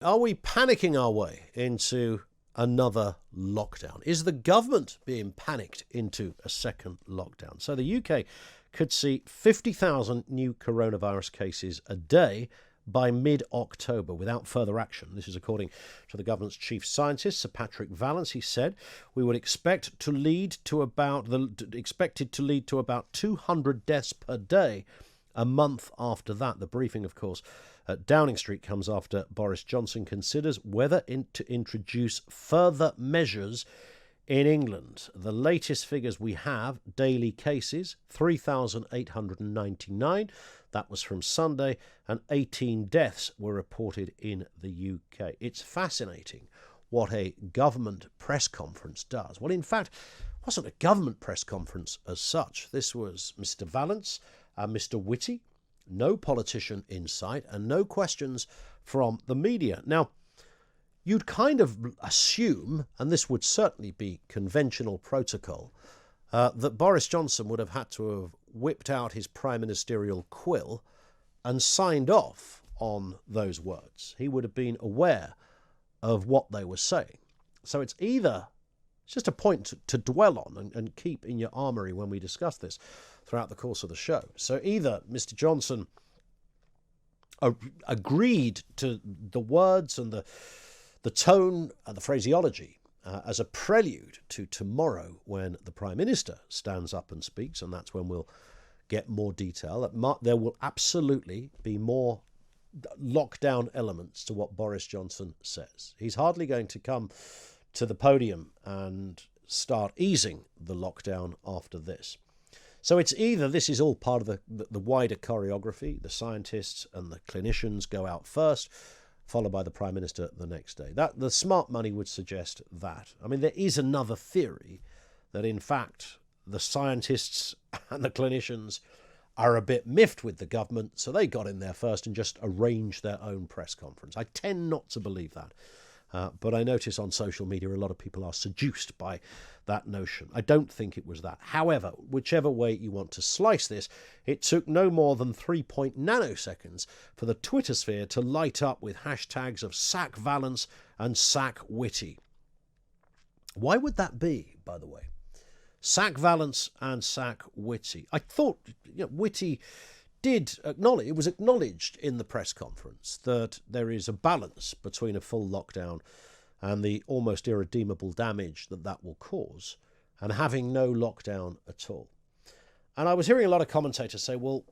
Are we panicking our way into another lockdown? Is the government being panicked into a second lockdown? So the UK could see 50,000 new coronavirus cases a day by mid-October without further action. This is according to the government's chief scientist, Sir Patrick Vallance. He said we would expected to lead to about 200 deaths per day a month after that. The briefing, of course, at Downing Street comes after Boris Johnson considers whether to introduce further measures in England. The latest figures we have, daily cases, 3,899. That was from Sunday, and 18 deaths were reported in the UK. It's fascinating what a government press conference does. Well, in fact, it wasn't a government press conference as such. This was Mr. Vallance and Mr. Whitty, no politician in sight, and no questions from the media. Now, you'd kind of assume, and this would certainly be conventional protocol, that Boris Johnson would have had to have whipped out his prime ministerial quill and signed off on those words. He would have been aware of what they were saying. So it's just a point to dwell on and keep in your armoury when we discuss this throughout the course of the show. So either Mr. Johnson agreed to the words and the tone and the phraseology as a prelude to tomorrow when the Prime Minister stands up and speaks, and that's when we'll get more detail. There will absolutely be more lockdown elements to what Boris Johnson says. He's hardly going to come to the podium and start easing the lockdown after this. So it's either this is all part of the wider choreography, the scientists and the clinicians go out first, followed by the Prime Minister the next day. That the smart money would suggest that. I mean, there is another theory that, in fact, the scientists and the clinicians are a bit miffed with the government, so they got in there first and just arranged their own press conference. I tend not to believe that. But I notice on social media a lot of people are seduced by that notion. I don't think it was that. However, whichever way you want to slice this, it took no more than 3 nanoseconds for the Twitter sphere to light up with hashtags of sack Vallance and sack Whitty. Why would that be, by the way? Sack Vallance and sack Whitty. I thought Whitty did acknowledge, it was acknowledged in the press conference that there is a balance between a full lockdown and the almost irredeemable damage that will cause, and having no lockdown at all. And I was hearing a lot of commentators say, well,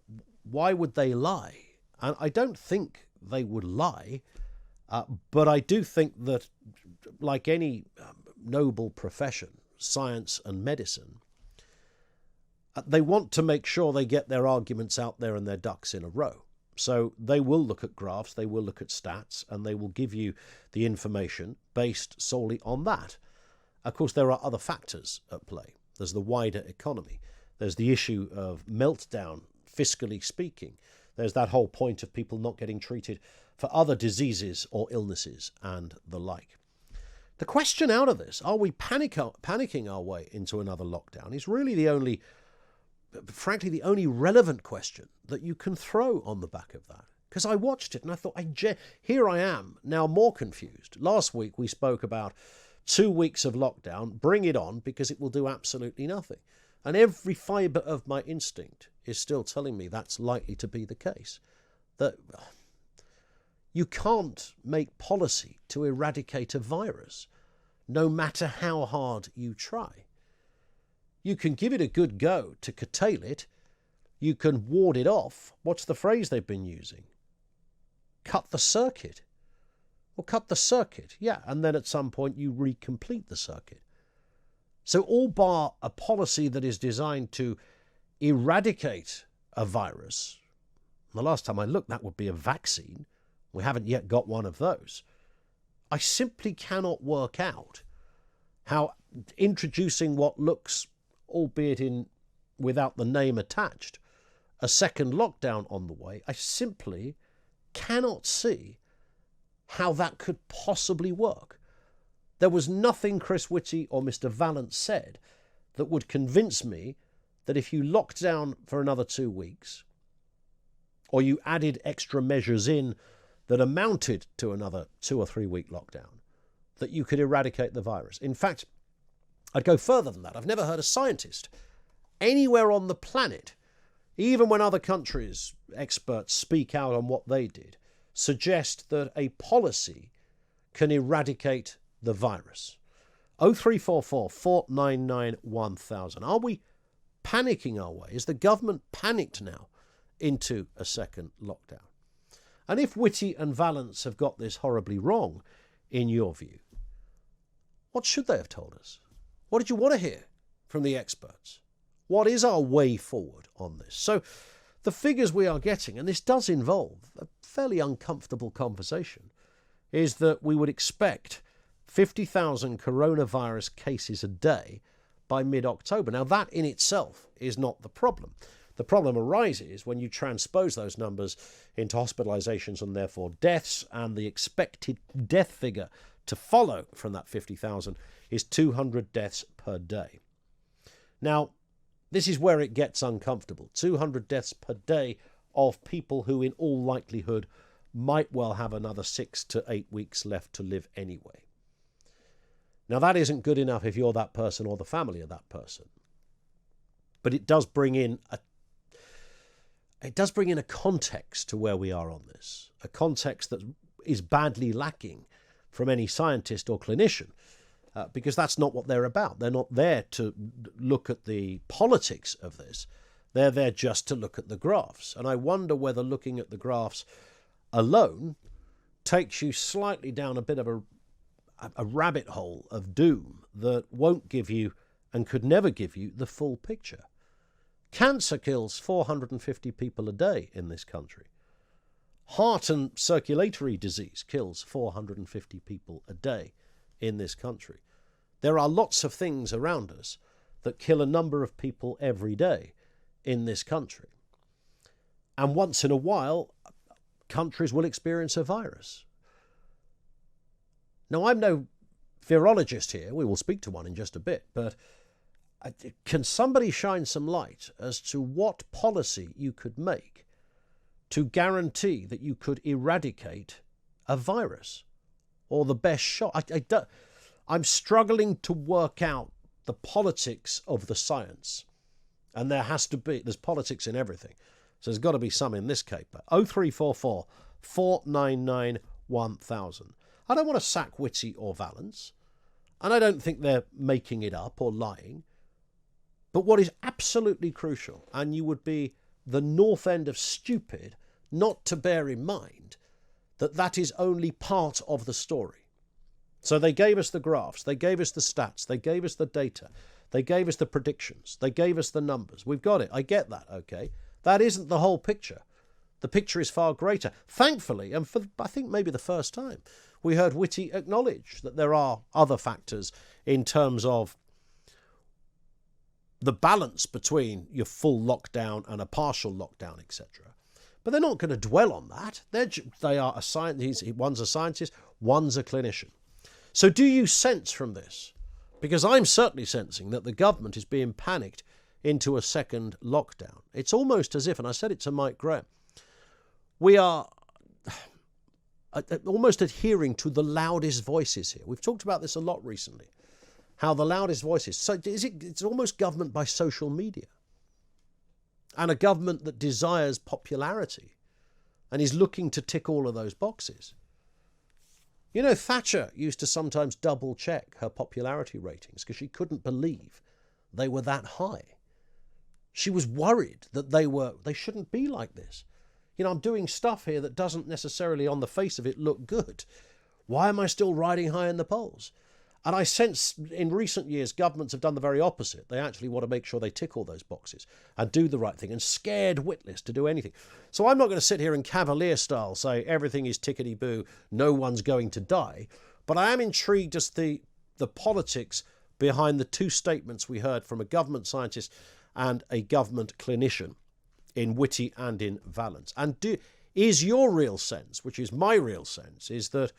why would they lie? And I don't think they would lie, but I do think that, like any noble profession, science and medicine, they want to make sure they get their arguments out there and their ducks in a row. So they will look at graphs, they will look at stats, and they will give you the information based solely on that. Of course, there are other factors at play. There's the wider economy. There's the issue of meltdown, fiscally speaking. There's that whole point of people not getting treated for other diseases or illnesses and the like. The question out of this, are we panicking our way into another lockdown, is really the only relevant question that you can throw on the back of that. Because I watched it and I thought, here I am, now more confused. Last week we spoke about 2 weeks of lockdown, bring it on, because it will do absolutely nothing. And every fibre of my instinct is still telling me that's likely to be the case. That you can't make policy to eradicate a virus, no matter how hard you try. You can give it a good go to curtail it. You can ward it off. What's the phrase they've been using? Cut the circuit. Well, cut the circuit, yeah, and then at some point you recomplete the circuit. So all bar a policy that is designed to eradicate a virus. The last time I looked, that would be a vaccine. We haven't yet got one of those. I simply cannot work out how introducing what looks, albeit without the name attached, a second lockdown on the way, I simply cannot see how that could possibly work. There was nothing Chris Whitty or Mr. Vallance said that would convince me that if you locked down for another 2 weeks, or you added extra measures in that amounted to another 2 or 3 week lockdown, that you could eradicate the virus. In fact, I'd go further than that. I've never heard a scientist anywhere on the planet, even when other countries' experts speak out on what they did, suggest that a policy can eradicate the virus. 0344 499 1000. Are we panicking our way? Is the government panicked now into a second lockdown? And if Whitty and Valence have got this horribly wrong, in your view, what should they have told us? What did you want to hear from the experts? What is our way forward on this? So the figures we are getting, and this does involve a fairly uncomfortable conversation, is that we would expect 50,000 coronavirus cases a day by mid-October. Now, that in itself is not the problem. The problem arises when you transpose those numbers into hospitalizations and therefore deaths, and the expected death figure to follow from that 50,000 is 200 deaths per day. Now, this is where it gets uncomfortable. 200 deaths per day of people who in all likelihood might well have another 6 to 8 weeks left to live anyway. Now, that isn't good enough if you're that person or the family of that person. But it does bring in a context to where we are on this, a context that is badly lacking from any scientist or clinician, because that's not what they're about. They're not there to look at the politics of this. They're there just to look at the graphs. And I wonder whether looking at the graphs alone takes you slightly down a bit of a rabbit hole of doom that won't give you and could never give you the full picture. Cancer kills 450 people a day in this country. Heart and circulatory disease kills 450 people a day in this country. There are lots of things around us that kill a number of people every day in this country. And once in a while, countries will experience a virus. Now, I'm no virologist here. We will speak to one in just a bit. But can somebody shine some light as to what policy you could make to guarantee that you could eradicate a virus, or the best shot? I'm struggling to work out the politics of the science. And there's politics in everything. So there's got to be some in this caper. 0344 499 1000. I don't want to sack Whitty or Valence, and I don't think they're making it up or lying. But what is absolutely crucial, and you would be the north end of stupid not to bear in mind, that is only part of the story. So they gave us the graphs, they gave us the stats, they gave us the data, they gave us the predictions, they gave us the numbers. We've got it. I get that, okay? That isn't the whole picture. The picture is far greater. Thankfully, and for I think maybe the first time, we heard Whitty acknowledge that there are other factors in terms of the balance between your full lockdown and a partial lockdown, etc. But they're not going to dwell on that. They are a scientist. One's a scientist, one's a clinician. So do you sense from this, because I'm certainly sensing that the government is being panicked into a second lockdown. It's almost as if, and I said it to Mike Graham, we are almost adhering to the loudest voices here. We've talked about this a lot recently, how the loudest voices. So it's almost government by social media, and a government that desires popularity and is looking to tick all of those boxes. You know, Thatcher used to sometimes double check her popularity ratings because she couldn't believe they were that high. She was worried that they shouldn't be like this. You know, I'm doing stuff here that doesn't necessarily on the face of it look good. Why am I still riding high in the polls? And I sense in recent years governments have done the very opposite. They actually want to make sure they tick all those boxes and do the right thing, and scared witless to do anything. So I'm not going to sit here in cavalier style say everything is tickety-boo, no one's going to die. But I am intrigued as the politics behind the two statements we heard from a government scientist and a government clinician in Whitty and in Valence. And is your real sense, which is my real sense, is that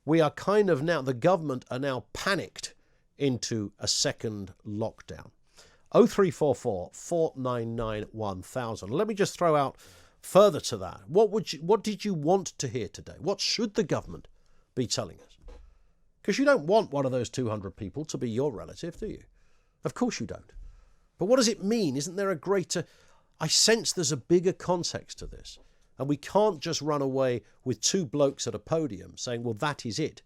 we are kind of now, the government are now panicked into a second lockdown. 0344 499 1000. Let me just throw out further to that, what did you want to hear today? What should the government be telling us? Because you don't want one of those 200 people to be your relative, do you? Of course you don't. But what does it mean? Isn't there a greater... I sense there's a bigger context to this. And we can't just run away with two blokes at a podium saying, well, that is it.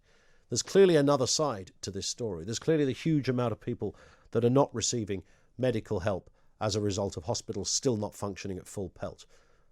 There's clearly another side to this story. There's clearly the huge amount of people that are not receiving medical help as a result of hospitals still not functioning at full pelt.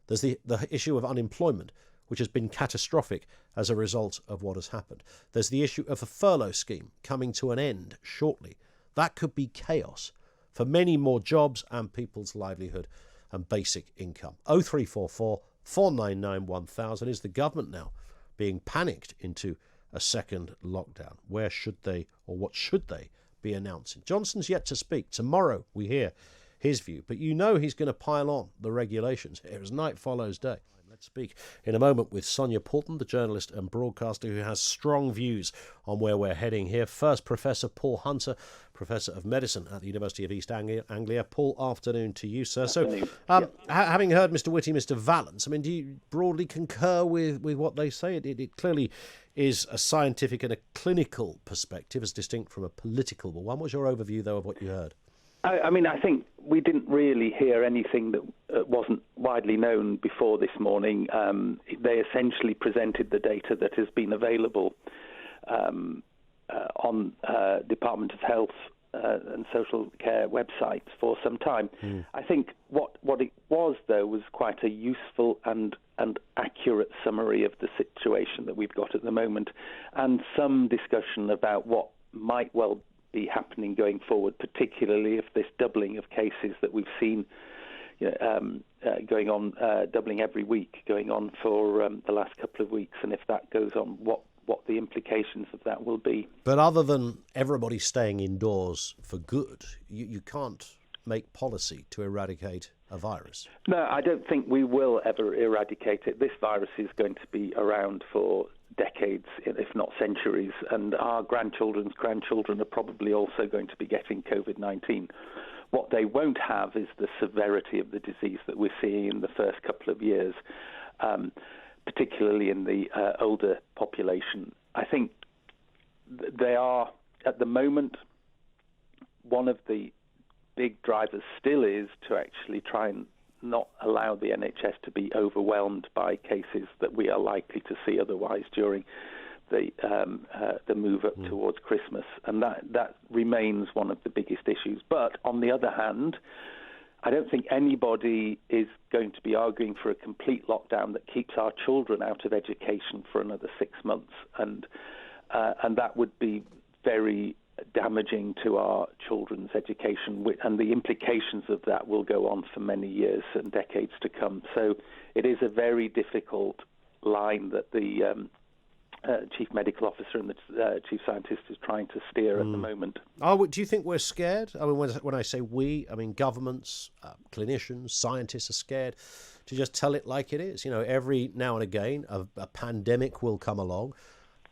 There's the issue of unemployment, which has been catastrophic as a result of what has happened. There's the issue of a furlough scheme coming to an end shortly. That could be chaos for many more jobs and people's livelihood and basic income. 0344 499 1000. Is the government now being panicked into a second lockdown? Where should they, or what should they be announcing? Johnson's yet to speak. Tomorrow we hear his view, but you know he's going to pile on the regulations here as night follows day. Let's speak in a moment with Sonia Poulton, the journalist and broadcaster who has strong views on where we're heading here. First, Professor Paul Hunter, Professor of Medicine at the University of East Anglia. Paul, afternoon to you, sir. So, having heard Mr. Whitty, Mr. Vallance, I mean, do you broadly concur with what they say? It clearly is a scientific and a clinical perspective as distinct from a political one. What's your overview, though, of what you heard? I mean, I think we didn't really hear anything that wasn't widely known before this morning. They essentially presented the data that has been available on Department of Health and Social Care websites for some time. I think what it was, though, was quite a useful and accurate summary of the situation that we've got at the moment, and some discussion about what might well be happening going forward, particularly if this doubling of cases that we've seen going on, doubling every week, going on for the last couple of weeks, and if that goes on, what the implications of that will be. But other than everybody staying indoors for good, you can't make policy to eradicate a virus. No, I don't think we will ever eradicate it. This virus is going to be around for decades, if not centuries, and our grandchildren's grandchildren are probably also going to be getting COVID-19. What they won't have is the severity of the disease that we're seeing in the first couple of years, particularly in the older population. I think they are, at the moment, one of the big drivers still is to actually try and not allow the NHS to be overwhelmed by cases that we are likely to see otherwise during the move up towards Christmas, and that remains one of the biggest issues. But on the other hand, I don't think anybody is going to be arguing for a complete lockdown that keeps our children out of education for another 6 months, and that would be very damaging to our children's education, and the implications of that will go on for many years and decades to come. So it is a very difficult line that the Chief Medical Officer and the Chief Scientist is trying to steer at the moment. Do you think we're scared? I mean, when I say we, I mean governments, clinicians, scientists are scared to just tell it like it is. You know, every now and again a pandemic will come along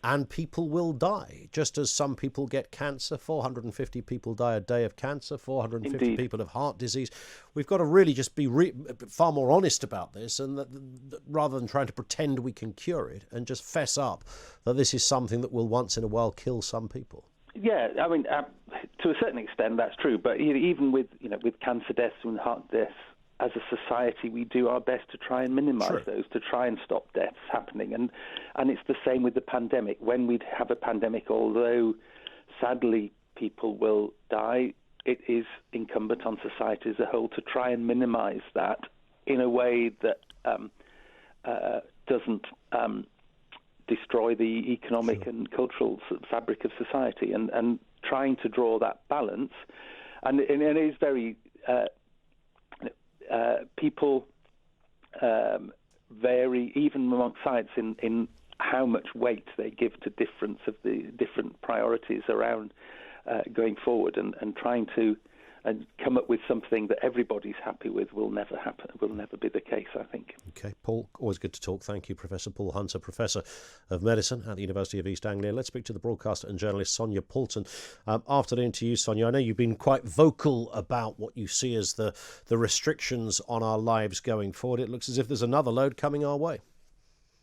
and people will die, just as some people get cancer. 450 people die a day of cancer, 450 Indeed. people of heart disease. We've got to really just be far more honest about this, and rather than trying to pretend we can cure it, and just fess up that this is something that will once in a while kill some people. Yeah, I mean, to a certain extent that's true, but even with cancer deaths and heart deaths, as a society, we do our best to try and minimise those, to try and stop deaths happening. And it's the same with the pandemic. When we have a pandemic, although sadly people will die, it is incumbent on society as a whole to try and minimise that in a way that doesn't destroy the economic and cultural fabric of society, and trying to draw that balance. And it is very... people vary, even among science, in how much weight they give to different priorities around going forward, and trying to and come up with something that everybody's happy with will never happen, will never be the case, I think. Okay, Paul, always good to talk. Thank you, Professor Paul Hunter, Professor of Medicine at the University of East Anglia. Let's speak to the broadcaster and journalist Sonia Poulton. Afternoon to you, Sonia. I know you've been quite vocal about what you see as the restrictions on our lives going forward. It looks as if there's another load coming our way.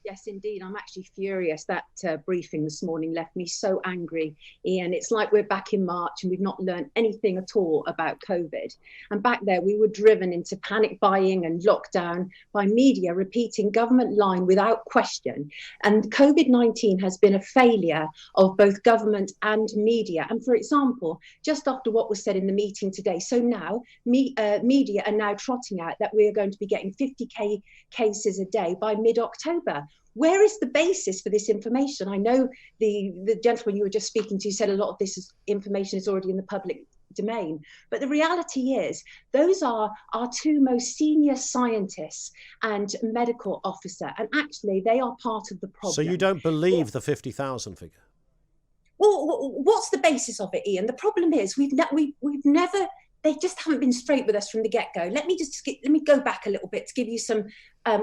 Yes, indeed. I'm actually furious. That briefing this morning left me so angry, Ian. It's like we're back in March and we've not learned anything at all about COVID. And back there, we were driven into panic buying and lockdown by media repeating government line without question. And COVID-19 has been a failure of both government and media. And for example, just after what was said in the meeting today, so now media are now trotting out that we are going to be getting 50k cases a day by mid-October. Where is the basis for this information? I know the gentleman you were just speaking to said a lot of this information is already in the public domain, but the reality is those are our two most senior scientists and medical officer, and actually they are part of the problem. So you don't believe the 50,000 figure? Well, what's the basis of it, Ian? The problem is we've never. They just haven't been straight with us from the get-go. Let me go back a little bit to give you some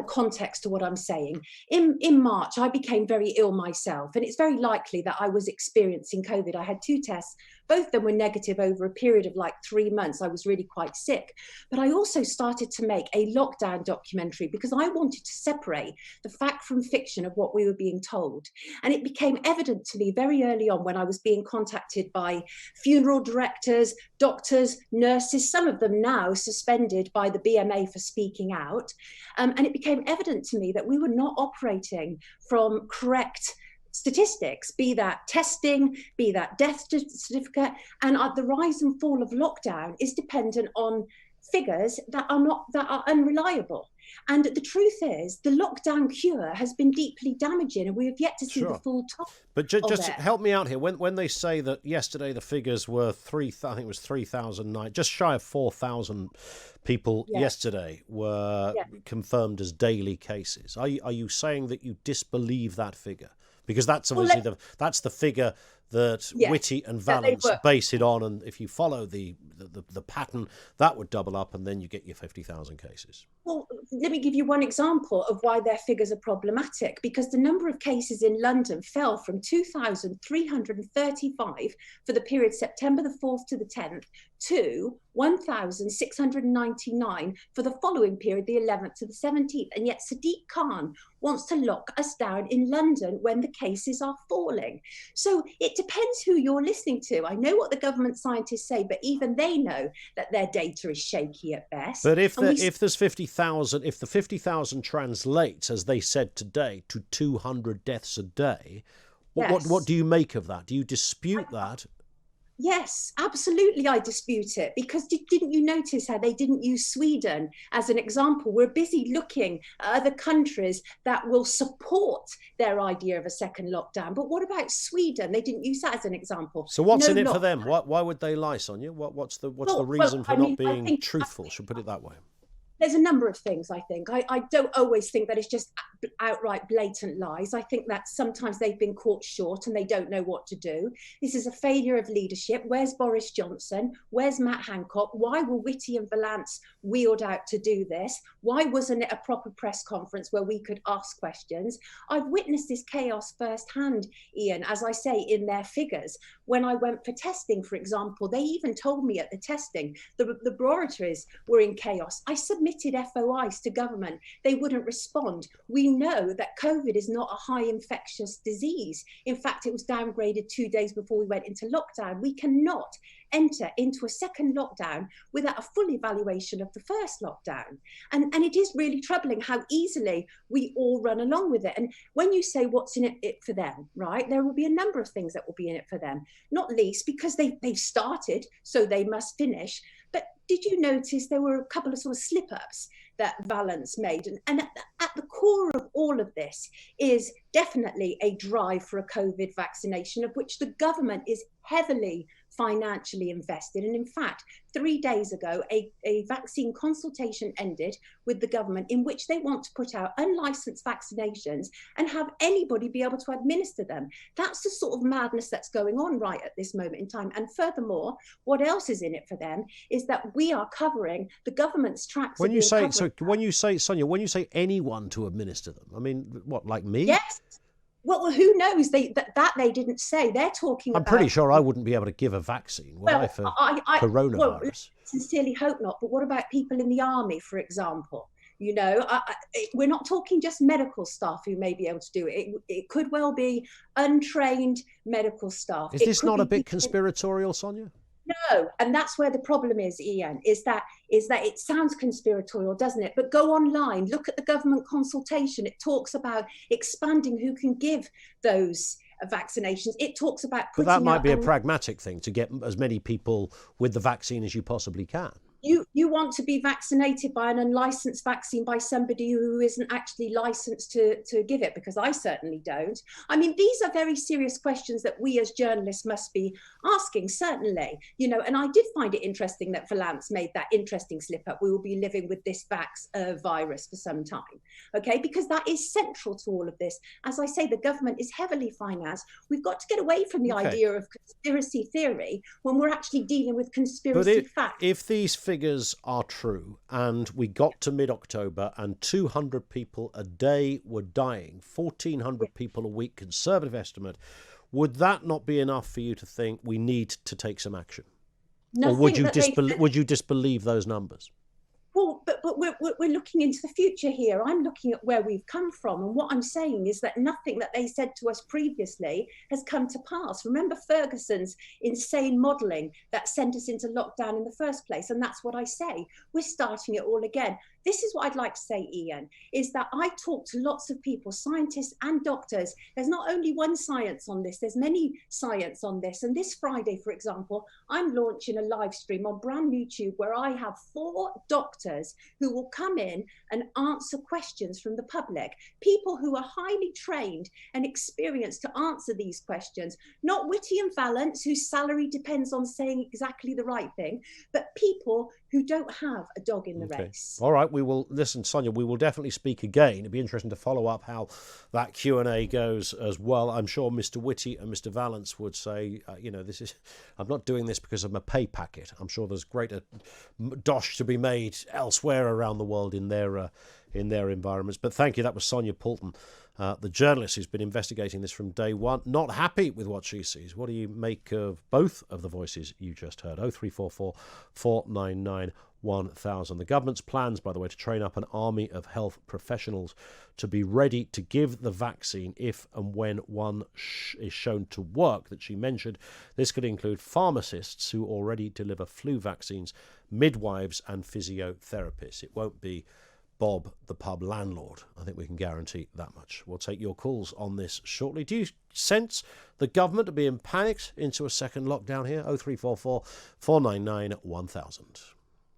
context to what I'm saying. In March, I became very ill myself, and it's very likely that I was experiencing COVID. I had 2 tests. Both of them were negative over a period of like 3 months. I was really quite sick. But I also started to make a lockdown documentary because I wanted to separate the fact from fiction of what we were being told. And it became evident to me very early on when I was being contacted by funeral directors, doctors, nurses, some of them now suspended by the BMA for speaking out. And it became evident to me that we were not operating from correct statistics, be that testing, be that death certificate, and the rise and fall of lockdown is dependent on figures that are unreliable. And the truth is, the lockdown cure has been deeply damaging, and we have yet to see the full top. But just help me out here. When they say that yesterday the figures were 3,009, just shy of 4,000 people yesterday were confirmed as daily cases. Are you saying that you disbelieve that figure? Because that's obviously that's the figure that Whitty and Valence base it on, and if you follow the pattern, that would double up, and then you get your 50,000 cases. Well, let me give you one example of why their figures are problematic, because the number of cases in London fell from 2,335 for the period September the 4th to the 10th to 1,699 for the following period, the 11th to the 17th. And yet Sadiq Khan wants to lock us down in London when the cases are falling. So it depends who you're listening to. I know what the government scientists say, but even they know that their data is shaky at best. But if there's 50,000, if the 50,000 translates, as they said today, to 200 deaths a day, what do you make of that? Do you dispute that? Yes, absolutely, I dispute it, because didn't you notice how they didn't use Sweden as an example? We're busy looking at other countries that will support their idea of a second lockdown. But what about Sweden? They didn't use that as an example. So what's in it for them? Why would they lie, Sonia? What's the reason for not being truthful? Should put it that way. There's a number of things, I think. I don't always think that it's just outright blatant lies. I think that sometimes they've been caught short and they don't know what to do. This is a failure of leadership. Where's Boris Johnson? Where's Matt Hancock? Why were Whitty and Valence wheeled out to do this? Why wasn't it a proper press conference where we could ask questions? I've witnessed this chaos firsthand, Ian, as I say, in their figures. When I went for testing, for example, they even told me at the testing, the laboratories were in chaos. I submitted FOIs to government. They wouldn't respond. We know that COVID is not a high infectious disease. In fact, it was downgraded 2 days before we went into lockdown. We cannot enter into a second lockdown without a full evaluation of the first lockdown. And it is really troubling how easily we all run along with it. And when you say what's in it for them, right, there will be a number of things that will be in it for them, not least because they've started, so they must finish. But did you notice there were a couple of sort of slip-ups? that Valence made. And at the core of all of this is definitely a drive for a COVID vaccination, of which the government is heavily financially invested. And in fact, 3 days ago, a vaccine consultation ended with the government in which they want to put out unlicensed vaccinations and have anybody be able to administer them. That's the sort of madness that's going on right at this moment in time. And furthermore, what else is in it for them is that we are covering the government's tracks. When you say, Sonia, when you say anyone to administer them, I mean, what, like me? Yes. Well, who knows? That they didn't say. They're talking about... I'm pretty sure I wouldn't be able to give a vaccine, would I, for coronavirus? Well, I sincerely hope not. But what about people in the army, for example? You know, we're not talking just medical staff who may be able to do it. It could well be untrained medical staff. Is this not a bit conspiratorial, Sonia? No, and that's where the problem is, Ian, is that it sounds conspiratorial, doesn't it? But go online, look at the government consultation. It talks about expanding who can give those vaccinations. It talks about but that might be a pragmatic thing, to get as many people with the vaccine as you possibly can. You want to be vaccinated by an unlicensed vaccine by somebody who isn't actually licensed to give it, because I certainly don't. I mean, these are very serious questions that we as journalists must be asking, certainly. You know, and I did find it interesting that Valence made that interesting slip up. We will be living with this virus for some time, okay? Because that is central to all of this. As I say, the government is heavily financed. We've got to get away from the idea of conspiracy theory when we're actually dealing with conspiracy facts. If these figures are true and we got to mid-October and 200 people a day were dying, 1,400 people a week, conservative estimate, would that not be enough for you to think we need to take some action? Or would you disbelieve those numbers? Well, but we're looking into the future here. I'm looking at where we've come from. And what I'm saying is that nothing that they said to us previously has come to pass. Remember Ferguson's insane modelling that sent us into lockdown in the first place? And that's what I say. We're starting it all again. This is what I'd like to say, Ian, is that I talk to lots of people, scientists and doctors. There's not only one science on this, there's many science on this. And this Friday, for example, I'm launching a live stream on brand new YouTube where I have 4 doctors who will come in and answer questions from the public. People who are highly trained and experienced to answer these questions. Not Whitty and Valence, whose salary depends on saying exactly the right thing, but people who don't have a dog in the race. All right, we will listen, Sonia. We will definitely speak again. It'd be interesting to follow up how that Q&A goes as well. I'm sure Mr. Whitty and Mr. Valence would say, I'm not doing this because I'm a pay packet. I'm sure there's greater dosh to be made elsewhere around the world in their environments. But thank you. That was Sonia Poulton, the journalist who's been investigating this from day one. Not happy with what she sees. What do you make of both of the voices you just heard? 0344 499 1000. The government's plans, by the way, to train up an army of health professionals to be ready to give the vaccine if and when one is shown to work, that she mentioned. This could include pharmacists who already deliver flu vaccines, midwives and physiotherapists. It won't be Bob, the pub landlord. I think we can guarantee that much. We'll take your calls on this shortly. Do you sense the government being panicked into a second lockdown here? 0344 499 1000.